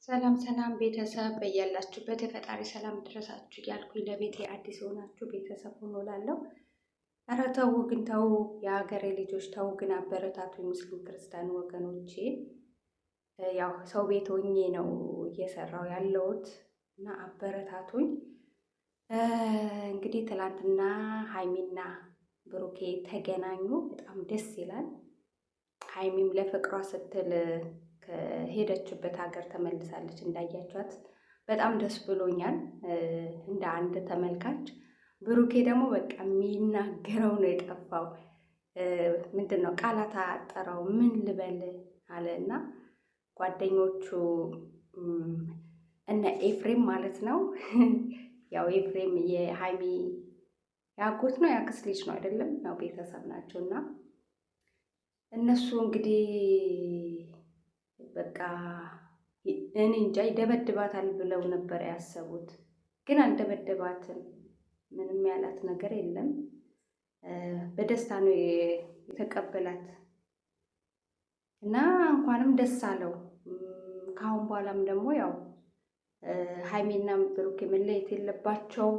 ሰላም ሰላም ቤተሰብ በያላችሁበት የፈጣሪ ሰላም ድረሳችሁ እያልኩኝ ለቤቴ አዲስ የሆናችሁ ቤተሰብ ሆኖ ላለው ኧረ ተው ግን ተው፣ የሀገሬ ልጆች ተው ግን አበረታቱ። ሙስሊም ክርስቲያን ወገኖቼ ያው ሰው ቤት ሆኜ ነው እየሰራው ያለሁት እና አበረታቱኝ። እንግዲህ ትላንትና ሀይሚና ብሩኬ ተገናኙ። በጣም ደስ ይላል። ሀይሚም ለፍቅሯ ስትል ከሄደችበት ሀገር ተመልሳለች። እንዳያችኋት በጣም ደስ ብሎኛል እንደ አንድ ተመልካች። ብሩኬ ደግሞ በቃ የሚናገረው ነው የጠፋው። ምንድን ነው ቃላት አጠረው፣ ምን ልበል አለ እና ጓደኞቹ እነ ኤፍሬም ማለት ነው ያው ኤፍሬም የሀይሚ ያጎት ነው ያክስት ልጅ ነው አይደለም፣ ያው ቤተሰብ ናቸው እና እነሱ እንግዲህ በቃ እኔ እንጃ ይደበድባታል ብለው ነበር ያሰቡት፣ ግን አልደበደባትም። ምንም ያላት ነገር የለም። በደስታ ነው የተቀበላት እና እንኳንም ደስ አለው። ከአሁን በኋላም ደግሞ ያው ሀይሚና ብሩኬ መለየት የለባቸው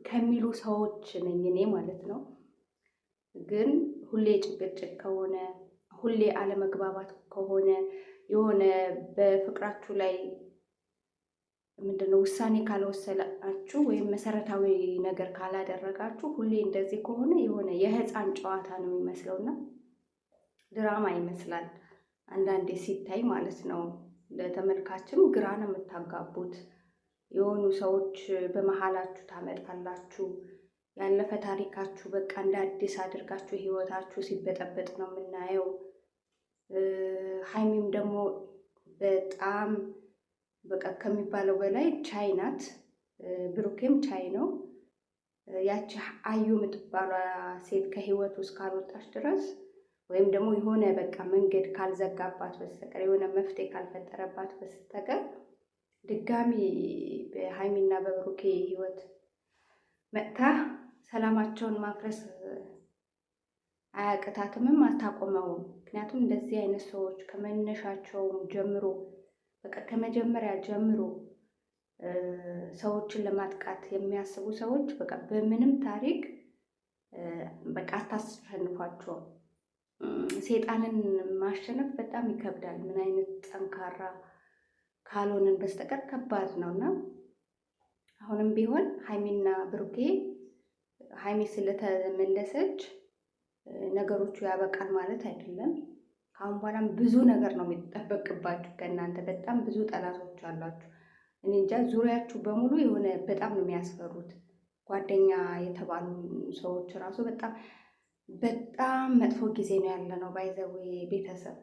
ከሚሉ ሰዎች ነኝ እኔ ማለት ነው። ግን ሁሌ ጭቅጭቅ ከሆነ ሁሌ አለመግባባት ከሆነ የሆነ በፍቅራችሁ ላይ ምንድነው ውሳኔ ካልወሰናችሁ ወይም መሰረታዊ ነገር ካላደረጋችሁ ሁሌ እንደዚህ ከሆነ የሆነ የህፃን ጨዋታ ነው የሚመስለውና ድራማ ይመስላል አንዳንዴ ሲታይ ማለት ነው። ለተመልካችም ግራ ነው የምታጋቡት። የሆኑ ሰዎች በመሀላችሁ ታመጣላችሁ። ያለፈ ታሪካችሁ በቃ እንደ አዲስ አድርጋችሁ ህይወታችሁ ሲበጠበጥ ነው የምናየው። ሀይሚም ደግሞ በጣም በቃ ከሚባለው በላይ ቻይ ናት። ብሩኬም ቻይ ነው። ያቺ አዩ የምትባሏ ሴት ከህይወቱ እስካልወጣች ድረስ ወይም ደግሞ የሆነ በቃ መንገድ ካልዘጋባት በስተቀር የሆነ መፍትሄ ካልፈጠረባት በስተቀር ድጋሚ በሀይሚና በብሩኬ ህይወት መጥታ ሰላማቸውን ማፍረስ አያቅታትምም፣ አታቆመውም። ምክንያቱም እንደዚህ አይነት ሰዎች ከመነሻቸውም ጀምሮ በቃ ከመጀመሪያ ጀምሮ ሰዎችን ለማጥቃት የሚያስቡ ሰዎች በቃ በምንም ታሪክ በቃ አታሸንፏቸውም። ሴጣንን ማሸነፍ በጣም ይከብዳል። ምን አይነት ጠንካራ ካልሆንን በስተቀር ከባድ ነውና አሁንም ቢሆን ሀይሚና ብሩኬ ሀይሚ ስለተመለሰች ነገሮቹ ያበቃል ማለት አይደለም። ከአሁን በኋላም ብዙ ነገር ነው የሚጠበቅባችሁ ከእናንተ። በጣም ብዙ ጠላቶች አሏችሁ። እኔ እንጃ ዙሪያችሁ በሙሉ የሆነ በጣም ነው የሚያስፈሩት። ጓደኛ የተባሉ ሰዎች ራሱ በጣም መጥፎ ጊዜ ነው ያለ ነው። ባይዘዌ ቤተሰብ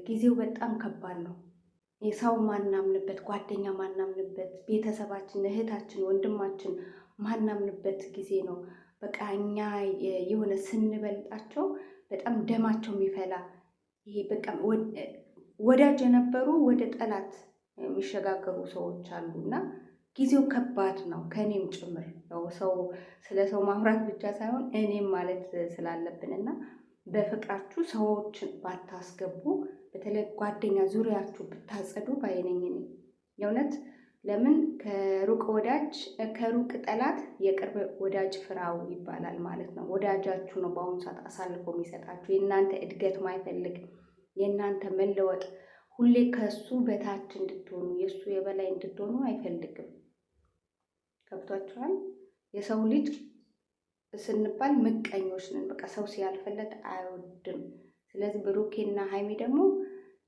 ጊዜው በጣም ከባድ ነው። የሰው ማናምንበት፣ ጓደኛ ማናምንበት፣ ቤተሰባችን፣ እህታችን፣ ወንድማችን ማናምንበት ጊዜ ነው። በቃ እኛ የሆነ ስንበልጣቸው በጣም ደማቸው የሚፈላ ይሄ በቃ ወዳጅ የነበሩ ወደ ጠላት የሚሸጋገሩ ሰዎች አሉ እና ጊዜው ከባድ ነው። ከእኔም ጭምር ያው ሰው ስለ ሰው ማውራት ብቻ ሳይሆን እኔም ማለት ስላለብን እና በፍቅራችሁ ሰዎችን ባታስገቡ፣ በተለይ ጓደኛ ዙሪያችሁ ብታጸዱ ባይነኝ ነኝ የእውነት። ለምን ከሩቅ ጠላት የቅርብ ወዳጅ ፍራው ይባላል ማለት ነው። ወዳጃችሁ ነው በአሁኑ ሰዓት አሳልፎ የሚሰጣችሁ። የእናንተ እድገት ማይፈልግ፣ የእናንተ መለወጥ፣ ሁሌ ከሱ በታች እንድትሆኑ የእሱ የበላይ እንድትሆኑ አይፈልግም። ገብቷችኋል? የሰው ልጅ ስንባል ምቀኞች ነን። በቃ ሰው ሲያልፈለት አይወድም። ስለዚህ ብሩኬና ሀይሚ ደግሞ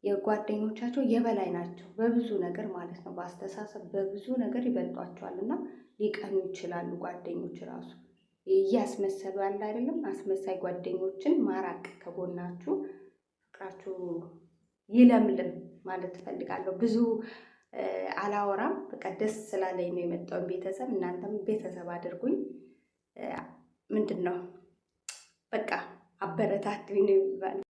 የጓደኞቻቸው የበላይ ናቸው በብዙ ነገር ማለት ነው። በአስተሳሰብ በብዙ ነገር ይበልጧቸዋል እና ሊቀኑ ይችላሉ። ጓደኞች ራሱ እያስመሰሉ ያለ አይደለም። አስመሳይ ጓደኞችን ማራቅ ከጎናችሁ። ፍቅራችሁ ይለምልም ማለት እፈልጋለሁ። ብዙ አላወራም። በቃ ደስ ስላለኝ ነው የመጣውን ቤተሰብ። እናንተም ቤተሰብ አድርጉኝ። ምንድን ነው በቃ አበረታቱኝ ነው የሚባለው።